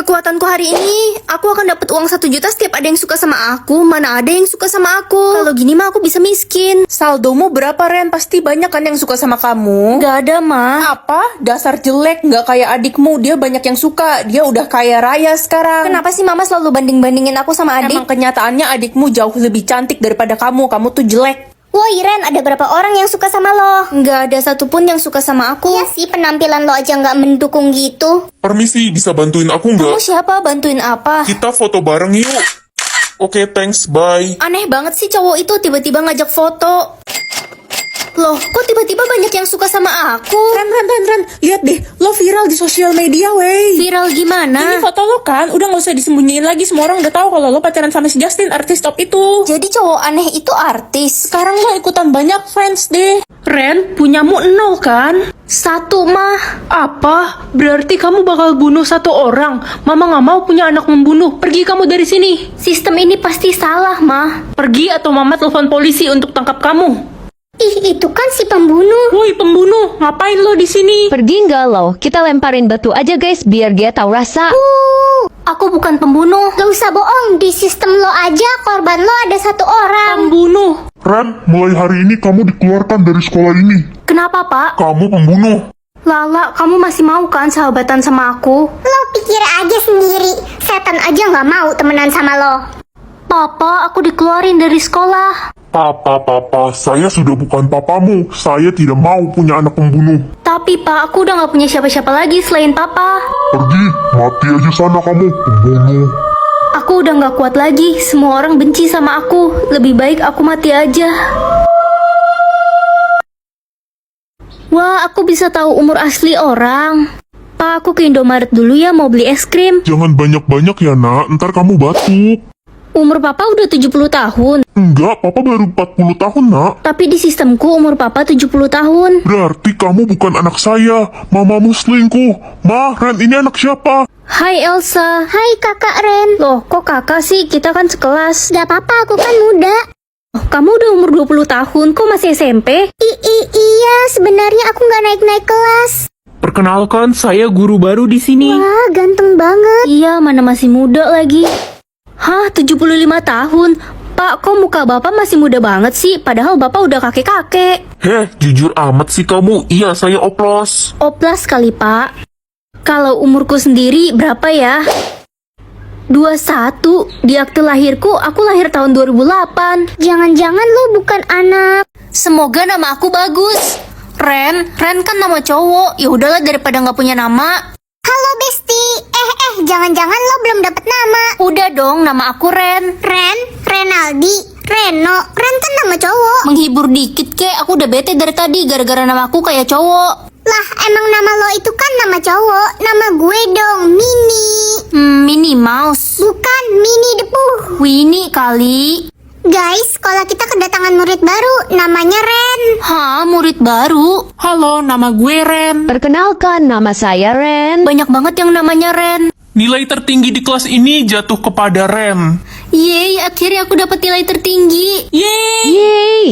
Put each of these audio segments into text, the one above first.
kekuatanku hari ini. Aku akan dapat uang 1 juta setiap ada yang suka sama aku. Mana ada yang suka sama aku. Kalau gini mah aku bisa miskin. Saldomu berapa, Ren? Pasti banyak kan yang suka sama kamu. Gak ada, Ma. Apa? Dasar jelek, nggak kayak adikmu. Dia banyak yang suka. Dia udah kaya raya sekarang. Kenapa sih Mama selalu banding-bandingin aku sama adik? Emang kenyataannya adikmu jauh lebih cantik daripada kamu. Kamu tuh jelek. Woi Ren, ada berapa orang yang suka sama lo? Nggak ada satupun yang suka sama aku. Iya sih, penampilan lo aja nggak mendukung gitu. Permisi, bisa bantuin aku Kamu nggak? siapa? Bantuin apa? Kita foto bareng yuk. Oke, thanks, bye. Aneh banget sih cowok itu tiba-tiba ngajak foto. Loh, kok tiba-tiba banyak yang suka sama aku? Ren. Lihat deh, lo viral di sosial media, wey. Viral gimana? Ini foto lo kan, udah nggak usah disembunyiin lagi. Semua orang udah tahu kalau lo pacaran sama si Justin, artis top itu. Jadi cowok aneh itu artis. Sekarang lo ikutan banyak fans deh. Ren, punyamu 0 kan? 1 mah. Apa? Berarti kamu bakal bunuh 1 orang. Mama nggak mau punya anak membunuh. Pergi kamu dari sini. Sistem ini pasti salah, mah. Pergi atau mama telepon polisi untuk tangkap kamu. Ih, itu kan si pembunuh. Woi pembunuh, ngapain lo di sini? Pergi nggak lo? Kita lemparin batu aja guys, biar dia tahu rasa. Aku bukan pembunuh. Gak usah bohong, di sistem lo aja korban lo ada 1 orang. Pembunuh. Ren, mulai hari ini kamu dikeluarkan dari sekolah ini. Kenapa, Pak? Kamu pembunuh. Lala, kamu masih mau kan sahabatan sama aku? Lo pikir aja sendiri, setan aja nggak mau temenan sama lo. Papa, aku dikeluarin dari sekolah. Papa, saya sudah bukan papamu. Saya tidak mau punya anak pembunuh. Tapi, Pak, aku udah gak punya siapa-siapa lagi selain Papa. Pergi, mati aja sana kamu, pembunuh. Aku udah gak kuat lagi. Semua orang benci sama aku. Lebih baik aku mati aja. Wah, aku bisa tahu umur asli orang. Pak, aku ke Indomaret dulu ya, mau beli es krim. Jangan banyak-banyak ya nak, ntar kamu batuk. Umur Papa udah 70 tahun. Enggak, papa baru 40 tahun nak. Tapi di sistemku umur Papa 70 tahun. Berarti kamu bukan anak saya. Mamamu selingkuh. Ma, Ren ini anak siapa? Hai Elsa. Hai kakak Ren. Loh, kok kakak sih? Kita kan sekelas. Gak apa-apa, aku kan muda. Oh, kamu udah umur 20 tahun, kok masih SMP? Iya, sebenarnya aku nggak naik-naik kelas. Perkenalkan, saya guru baru di sini. Wah, ganteng banget. Iya, mana masih muda lagi. Hah, 75 tahun? Pak, kok muka Bapak masih muda banget sih? Padahal Bapak udah kakek-kakek. Heh, jujur amat sih kamu. Iya, saya oplos. Oplas kali, Pak. Kalau umurku sendiri berapa ya? 21. Di akte lahirku, aku lahir tahun 2008. Jangan-jangan lo bukan anak. Semoga nama aku bagus. Ren kan nama cowok. Ya udahlah daripada nggak punya nama. Halo Besti. Jangan-jangan lo belum dapet nama. Udah dong, nama aku Ren. Renaldi, Reno. Ren kan nama cowok. Menghibur dikit kek, aku udah bete dari tadi gara-gara nama aku kayak cowok. Lah, emang nama lo itu kan nama cowok. Nama gue dong, Mini. Minnie Mouse. Bukan Mini Depuh. Winnie kali. Guys, sekolah kita kedatangan murid baru. Namanya Ren. Hah, murid baru? Halo, nama gue Ren. Perkenalkan, nama saya Ren. Banyak banget yang namanya Ren. Nilai tertinggi di kelas ini jatuh kepada Ren. Yeay, akhirnya aku dapat nilai tertinggi. Yeay, Yeay,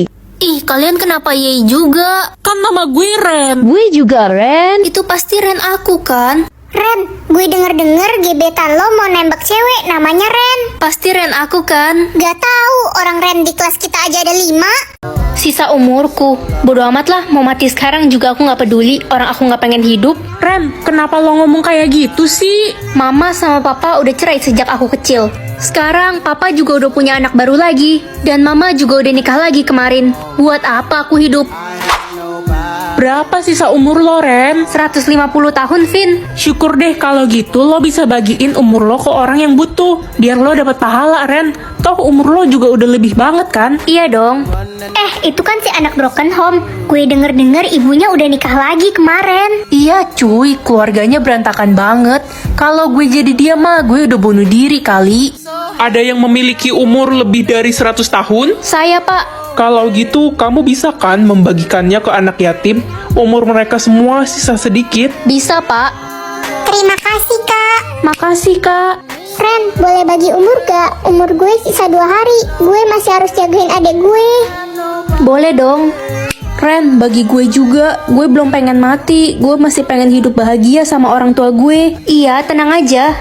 Ih, kalian kenapa yeay juga? kan nama gue Ren. gue juga Ren. Itu pasti Ren aku kan? Ren, gue denger-denger gebetan lo mau nembak cewek namanya Ren. Pasti Ren aku kan? Gak tahu, orang Ren di kelas kita aja ada 5. Sisa umurku. Bodo amat lah, mau mati sekarang juga aku gak peduli. Orang aku gak pengen hidup. Ren, kenapa lo ngomong kayak gitu sih? Mama sama papa udah cerai sejak aku kecil. Sekarang papa juga udah punya anak baru lagi. Dan mama juga udah nikah lagi kemarin. Buat apa aku hidup? Berapa sisa umur lo, Ren? 150 tahun, Vin. Syukur deh kalau gitu lo bisa bagiin umur lo ke orang yang butuh. Biar lo dapat pahala, Ren. Toh umur lo juga udah lebih banget kan? Iya dong. Itu kan si anak broken home. Gue denger-denger ibunya udah nikah lagi kemarin. Iya cuy, keluarganya berantakan banget. Kalau gue jadi dia mah, gue udah bunuh diri kali. Ada yang memiliki umur lebih dari 100 tahun? Saya, Pak. Kalau gitu, kamu bisa kan membagikannya ke anak yatim? Umur mereka semua sisa sedikit. Bisa, Pak. Terima kasih, Kak. Makasih, Kak. Ren, boleh bagi umur gak? Umur gue sisa 2 hari. Gue masih harus jagain adek gue. Boleh dong. Ren, bagi gue juga. Gue belum pengen mati. Gue masih pengen hidup bahagia sama orang tua gue. Iya, tenang aja.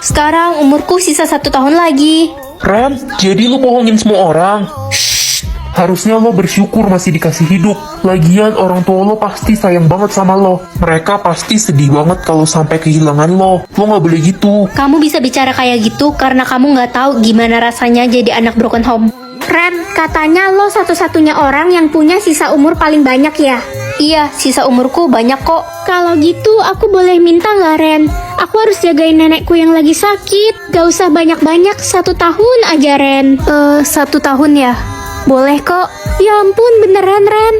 Sekarang umurku sisa 1 tahun lagi. Ren, jadi lu bohongin semua orang? Harusnya lo bersyukur masih dikasih hidup. Lagian orang tua lo pasti sayang banget sama lo. Mereka pasti sedih banget kalau sampai kehilangan lo. Lo gak boleh gitu. Kamu bisa bicara kayak gitu karena kamu nggak tahu gimana rasanya jadi anak broken home. Ren, katanya lo satu-satunya orang yang punya sisa umur paling banyak ya? Iya, sisa umurku banyak kok. Kalau gitu aku boleh minta nggak, Ren? Aku harus jagain nenekku yang lagi sakit. Gak usah banyak-banyak, 1 tahun aja, Ren. 1 tahun ya? Boleh kok. Ya ampun, beneran, Ren.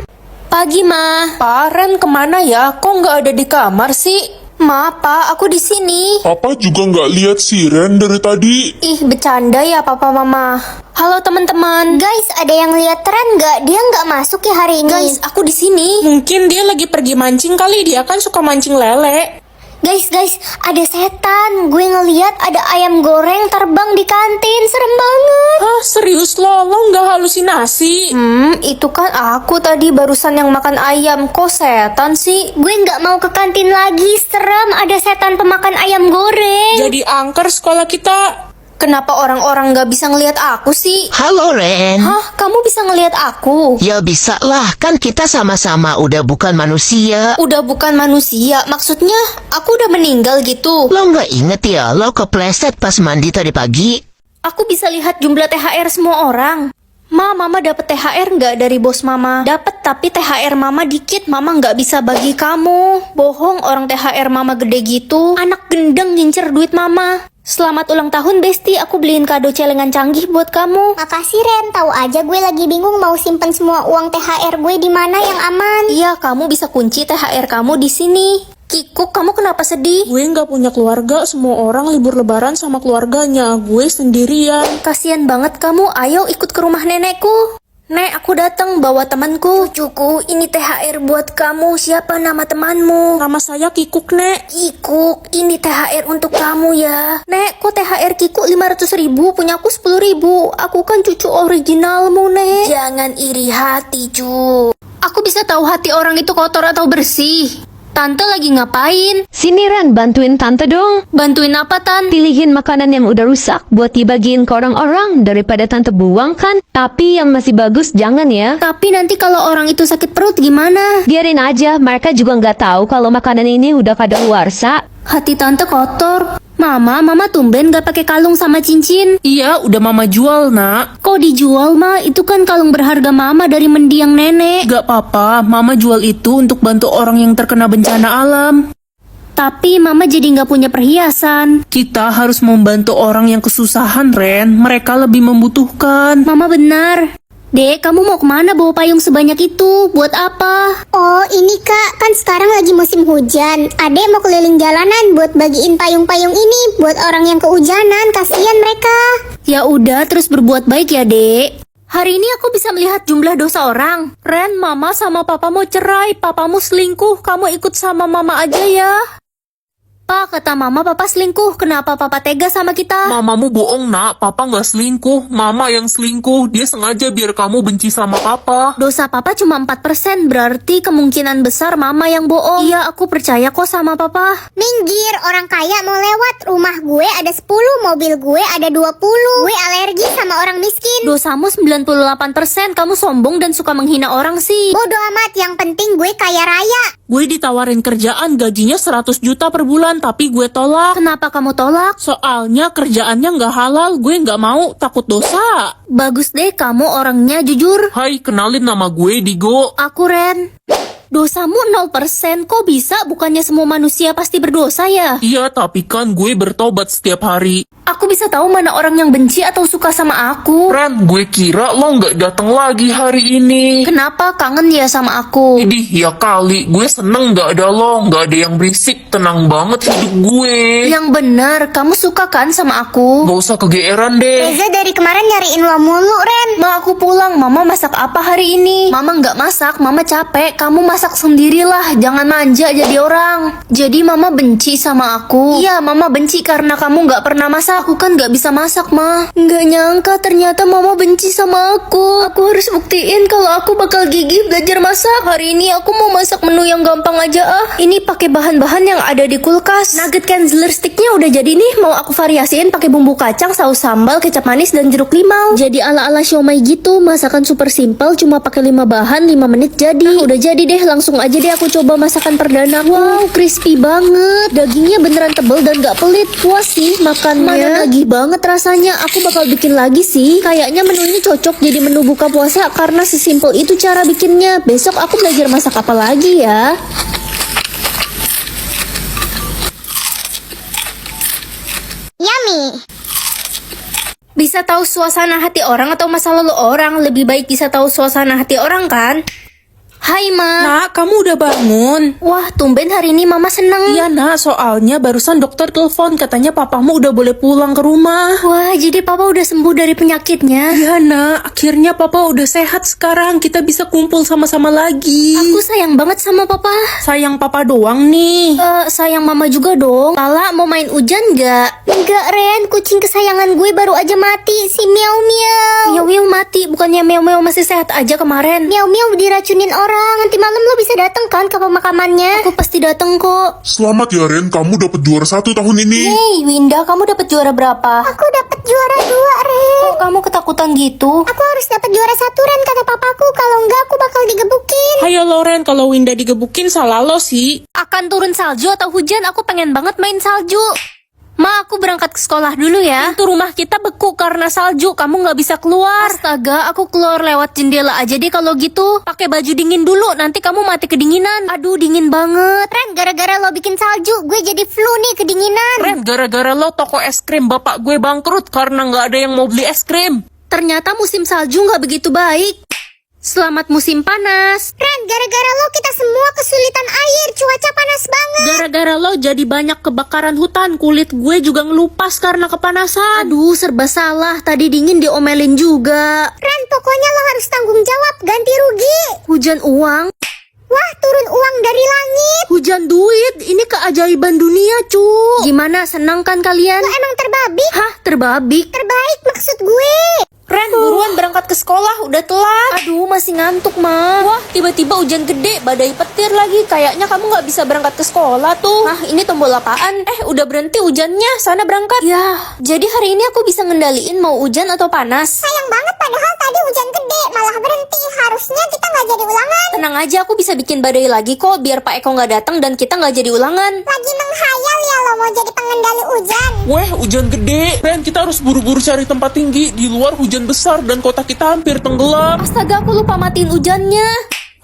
Pagi, Ma. Pak, Ren kemana ya? Kok nggak ada di kamar sih? Ma, Pa, aku di sini. Papa juga nggak lihat si Ren dari tadi. Ih, bercanda ya Papa Mama. Halo teman-teman. Guys, ada yang lihat Ren nggak? Dia nggak masuk ya hari ini. Guys, aku di sini. Mungkin dia lagi pergi mancing kali. Dia kan suka mancing lele. Guys, ada setan. Gue ngeliat ada ayam goreng terbang di kantin. Serem banget. Hah, serius lo? Lo nggak halusinasi? Itu kan aku tadi barusan yang makan ayam. Kok setan sih? Gue nggak mau ke kantin lagi. Serem, ada setan pemakan ayam goreng. Jadi angker sekolah kita. Kenapa orang-orang gak bisa ngelihat aku sih? Halo Ren. Hah, kamu bisa ngelihat aku? Ya bisa lah, kan kita sama-sama udah bukan manusia. Udah bukan manusia, maksudnya aku udah meninggal gitu. Lo nggak inget ya, lo kepleset pas mandi tadi pagi? Aku bisa lihat jumlah THR semua orang. Mama dapat THR nggak dari bos Mama? Dapat, tapi THR Mama dikit. Mama nggak bisa bagi kamu. Bohong, orang THR Mama gede gitu. Anak gendeng ngincer duit Mama. Selamat ulang tahun, Besti. Aku beliin kado celengan canggih buat kamu. Makasih Ren, tahu aja gue lagi bingung mau simpen semua uang THR gue di mana yang aman. Iya, kamu bisa kunci THR kamu di sini. Kikuk, kamu kenapa sedih? Gue nggak punya keluarga. Semua orang libur lebaran sama keluarganya. Gue sendirian. Kasian banget kamu. Ayo ikut ke rumah nenekku. Nek, aku datang bawa temanku. Cucuku, ini THR buat kamu. Siapa nama temanmu? Nama saya Kikuk, Nek. Kikuk, ini THR untuk kamu ya. Nek, kok THR Kikuk 500.000, punya aku 10.000. Aku kan cucu originalmu, Nek. Jangan iri hati, cu. Aku bisa tahu hati orang itu kotor atau bersih. Tante lagi ngapain? Sini Ren, bantuin tante dong. Bantuin apa, Tan? Pilihin makanan yang udah rusak buat dibagiin ke orang-orang daripada tante buang kan. Tapi yang masih bagus jangan ya. Tapi nanti kalau orang itu sakit perut gimana? Biarin aja, mereka juga nggak tahu kalau makanan ini udah kadaluarsa. Hati tante kotor. Mama tumben gak pakai kalung sama cincin. Iya, udah Mama jual, Nak. Kok dijual, Ma? Itu kan kalung berharga Mama dari mendiang nenek. Gak apa-apa, Mama jual itu untuk bantu orang yang terkena bencana alam. Tapi Mama jadi gak punya perhiasan. Kita harus membantu orang yang kesusahan, Ren. Mereka lebih membutuhkan. Mama benar. Dek, kamu mau kemana bawa payung sebanyak itu? Buat apa? Oh ini kak, kan sekarang lagi musim hujan. Adek mau keliling jalanan buat bagiin payung-payung ini buat orang yang kehujanan. Kasihan mereka. Ya udah, terus berbuat baik ya, Dek. Hari ini aku bisa melihat jumlah dosa orang. Ren, Mama sama Papa mau cerai. Papamu selingkuh, kamu ikut sama Mama aja ya. Pak, kata Mama Papa selingkuh. Kenapa Papa tega sama kita? Mamamu bohong, Nak. Papa nggak selingkuh. Mama yang selingkuh. Dia sengaja biar kamu benci sama Papa. Dosa Papa cuma 4%, berarti kemungkinan besar Mama yang bohong. Iya, aku percaya kok sama Papa. Minggir, orang kaya mau lewat. Rumah gue ada 10, mobil gue ada 20. Gue alergi sama orang miskin. Dosamu 98%, kamu sombong dan suka menghina orang sih. Bodoh amat, yang penting gue kaya raya. Gue ditawarin kerjaan gajinya 100 juta per bulan, tapi gue tolak. Kenapa kamu tolak? Soalnya kerjaannya nggak halal, gue nggak mau, takut dosa. Bagus deh, kamu orangnya jujur. Hai, kenalin nama gue Digo. Aku Ren. Dosamu 0%, kok bisa? Bukannya semua manusia pasti berdosa ya? Iya, tapi kan gue bertobat setiap hari. Aku bisa tahu mana orang yang benci atau suka sama aku. Ren, gue kira lo nggak datang lagi hari ini. Kenapa kangen ya sama aku? Idih, ya kali, gue seneng nggak ada lo, nggak ada yang berisik, tenang banget hidup gue. Yang benar, kamu suka kan sama aku? Gak usah kegeeran deh. Reza dari kemarin nyariin lo mulu, Ren. Ma, aku pulang. Mama masak apa hari ini? Mama nggak masak, Mama capek. Kamu masak masak sendirilah, jangan manja jadi orang. Jadi mama benci sama aku? Iya, mama benci karena kamu nggak pernah masak. Aku kan nggak bisa masak, ma. Nggak nyangka ternyata mama benci sama aku. Aku harus buktiin kalau aku bakal gigih belajar masak. Hari ini aku mau masak menu yang gampang aja ah. Ini pakai bahan-bahan yang ada di kulkas. Nugget Kenzler sticknya udah jadi nih. Mau aku variasiin pakai bumbu kacang, saus sambal, kecap manis, dan jeruk limau. Jadi ala-ala siomay gitu. Masakan super simple, cuma pakai 5 bahan, 5 menit jadi. Udah jadi deh, langsung aja deh aku coba masakan perdana. Wow, crispy banget. Dagingnya beneran tebel dan gak pelit. Puas sih makannya. Mana lagi banget rasanya. Aku bakal bikin lagi sih. Kayaknya menu ini cocok jadi menu buka puasa karena sesimpel itu cara bikinnya. Besok aku belajar masak apa lagi ya. Yummy. Bisa tahu suasana hati orang atau masa lalu orang. Lebih baik bisa tahu suasana hati orang kan? Hai ma. Nak, kamu udah bangun? Wah, tumben hari ini mama seneng. Iya nak, soalnya barusan dokter telepon katanya papamu udah boleh pulang ke rumah. Wah, jadi papa udah sembuh dari penyakitnya. Iya nak, akhirnya papa udah sehat sekarang. Kita bisa kumpul sama-sama lagi. Aku sayang banget sama papa. Sayang papa doang nih. Sayang mama juga dong. Lala mau main hujan nggak? Enggak, Ren. Kucing kesayangan gue baru aja mati. Si Miau Miau. Miau Miau mati, bukannya Miau Miau masih sehat aja kemarin. Miau Miau diracunin orang. Nanti malam lo bisa datang kan ke pemakamannya? Aku pasti dateng kok. Selamat ya Ren, kamu dapat juara 1 tahun ini. Hey, Winda, kamu dapat juara berapa? Aku dapat juara 2, Ren. Kok kamu ketakutan gitu? Aku harus dapat juara 1, Ren, kata papaku. Kalau enggak aku bakal digebukin. Hayo Loren, kalau Winda digebukin salah lo sih. Akan turun salju atau hujan? Aku pengen banget main salju. Ma, aku berangkat ke sekolah dulu ya. Pintu rumah kita beku karena salju, kamu nggak bisa keluar. Astaga, aku keluar lewat jendela aja deh kalau gitu. Pakai baju dingin dulu, nanti kamu mati kedinginan. Aduh, dingin banget. Ren, gara-gara lo bikin salju, gue jadi flu nih, kedinginan. Ren, gara-gara lo toko es krim bapak gue bangkrut karena nggak ada yang mau beli es krim. Ternyata musim salju nggak begitu baik. Selamat musim panas. Ren, gara-gara lo kita semua kesulitan air, cuaca panas banget. Gara-gara lo jadi banyak kebakaran hutan, kulit gue juga ngelupas karena kepanasan. Aduh, serba salah. Tadi dingin diomelin juga. Ren, pokoknya lo harus tanggung jawab, ganti rugi. Hujan uang. Wah, turun uang dari langit. Hujan duit, ini keajaiban dunia cu. Gimana, senang kan kalian? Lo emang terbabik? Hah, terbabik? Terbaik maksud gue. Ren, buruan berangkat ke sekolah, udah telat. Aduh, masih ngantuk, Ma. Wah, tiba-tiba hujan gede, badai petir lagi. Kayaknya kamu nggak bisa berangkat ke sekolah tuh. Ah, ini tombol apaan? Udah berhenti hujannya, sana berangkat. Ya, jadi hari ini aku bisa ngendaliin mau hujan atau panas. Sayang banget padahal tadi hujan gede, malah berhenti. Harusnya kita nggak jadi ulangan. Tenang aja, aku bisa bikin badai lagi kok, biar Pak Eko nggak datang dan kita nggak jadi ulangan. Lagi menghayal ya lo mau jadi pengendali hujan. Weh, hujan gede. Ren, kita harus buru-buru cari tempat tinggi. Di luar hujan besar dan kota kita hampir tenggelam. Astaga, aku lupa matiin hujannya.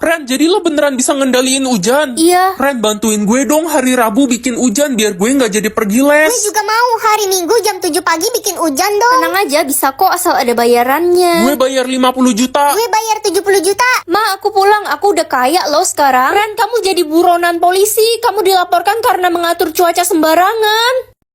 Ren, jadi lo beneran bisa ngendaliin hujan? Iya. Ren, bantuin gue dong hari Rabu bikin hujan biar gue nggak jadi pergi Gue les. juga mau hari Minggu jam 7 pagi bikin hujan dong. Tenang aja, bisa kok asal ada bayarannya. Gue bayar 50 juta. Gue bayar 70 juta. Ma, aku pulang. Aku udah kaya loh sekarang. Ren, kamu jadi buronan polisi. Kamu dilaporkan karena mengatur cuaca sembarangan.